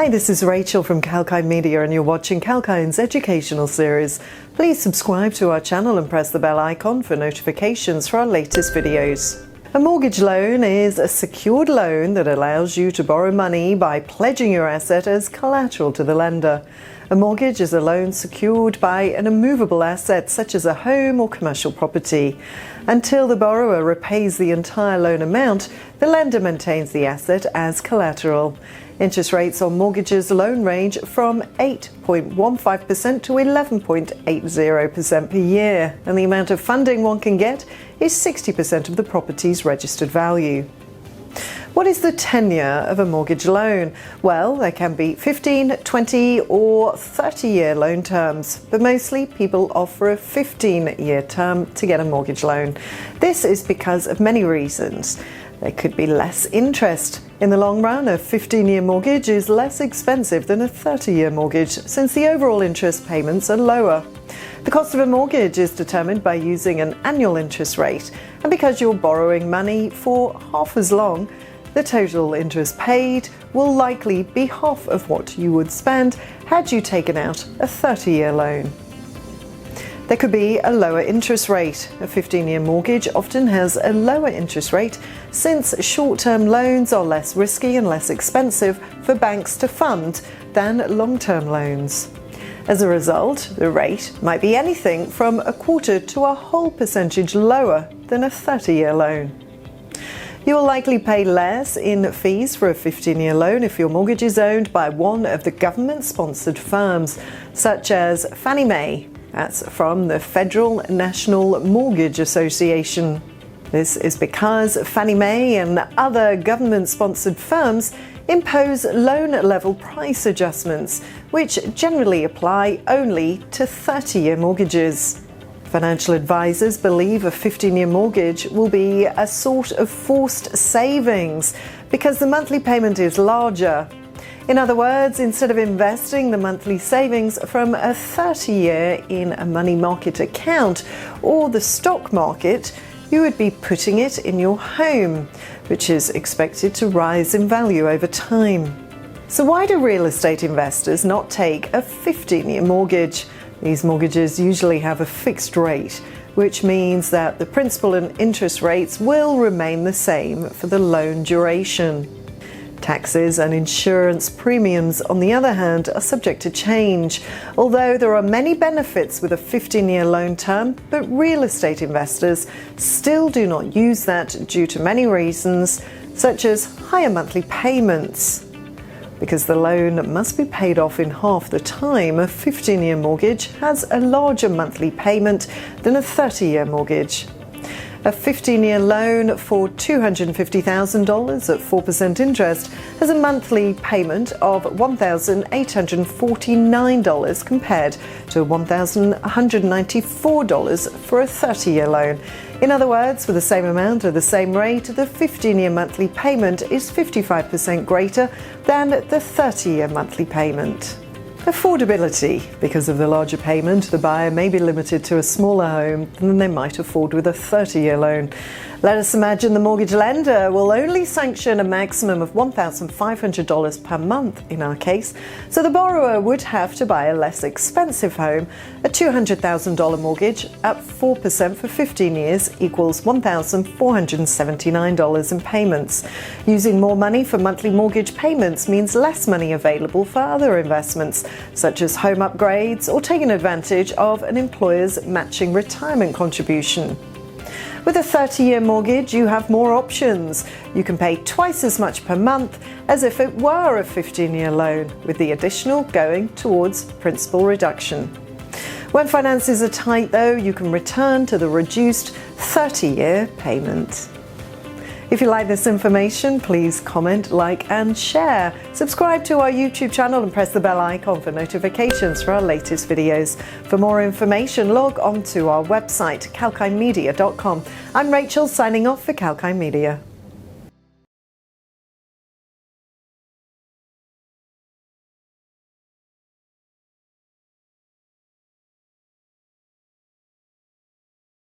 Hi, this is Rachel from Kalkine Media and you're watching Kalkine's educational series. Please subscribe to our channel and press the bell icon for notifications for our latest videos. A mortgage loan is a secured loan that allows you to borrow money by pledging your asset as collateral to the lender. A mortgage is a loan secured by an immovable asset such as a home or commercial property. Until the borrower repays the entire loan amount, the lender maintains the asset as collateral. Interest rates on mortgages alone range from 8.15% to 11.80% per year, and the amount of funding one can get is 60% of the property's registered value. What is the tenure of a mortgage loan? Well, there can be 15, 20 or 30-year loan terms, but mostly people offer a 15-year term to get a mortgage loan. This is because of many reasons. There could be less interest. In the long run, a 15-year mortgage is less expensive than a 30-year mortgage since the overall interest payments are lower. The cost of a mortgage is determined by using an annual interest rate, and because you're borrowing money for half as long, the total interest paid will likely be half of what you would spend had you taken out a 30-year loan. There could be a lower interest rate. A 15-year mortgage often has a lower interest rate since short-term loans are less risky and less expensive for banks to fund than long-term loans. As a result, the rate might be anything from a quarter to a whole percentage lower than a 30-year loan. You will likely pay less in fees for a 15-year loan if your mortgage is owned by one of the government-sponsored firms, such as Fannie Mae. That's from the Federal National Mortgage Association. This is because Fannie Mae and other government-sponsored firms impose loan-level price adjustments, which generally apply only to 30-year mortgages. Financial advisors believe a 15-year mortgage will be a sort of forced savings because the monthly payment is larger. In other words, instead of investing the monthly savings from a 30-year in a money market account or the stock market, you would be putting it in your home, which is expected to rise in value over time. So why do real estate investors not take a 15-year mortgage? These mortgages usually have a fixed rate, which means that the principal and interest rates will remain the same for the loan duration. Taxes and insurance premiums, on the other hand, are subject to change. Although there are many benefits with a 15-year loan term, but real estate investors still do not use that due to many reasons, such as higher monthly payments. Because the loan must be paid off in half the time, a 15-year mortgage has a larger monthly payment than a 30-year mortgage. A 15-year loan for $250,000 at 4% interest has a monthly payment of $1,849 compared to $1,194 for a 30-year loan. In other words, for the same amount at the same rate, the 15-year monthly payment is 55% greater than the 30-year monthly payment. Affordability. Because of the larger payment, the buyer may be limited to a smaller home than they might afford with a 30-year loan. Let us imagine the mortgage lender will only sanction a maximum of $1,500 per month in our case, so the borrower would have to buy a less expensive home. A $200,000 mortgage at 4% for 15 years equals $1,479 in payments. Using more money for monthly mortgage payments means less money available for other investments, such as home upgrades or taking advantage of an employer's matching retirement contribution. With a 30-year mortgage, you have more options. You can pay twice as much per month as if it were a 15-year loan, with the additional going towards principal reduction. When finances are tight, though, you can return to the reduced 30-year payment. If you like this information, please comment, like and share. Subscribe to our YouTube channel and press the bell icon for notifications for our latest videos. For more information, log on to our website, kalkinemedia.com. I'm Rachel, signing off for Kalkine Media.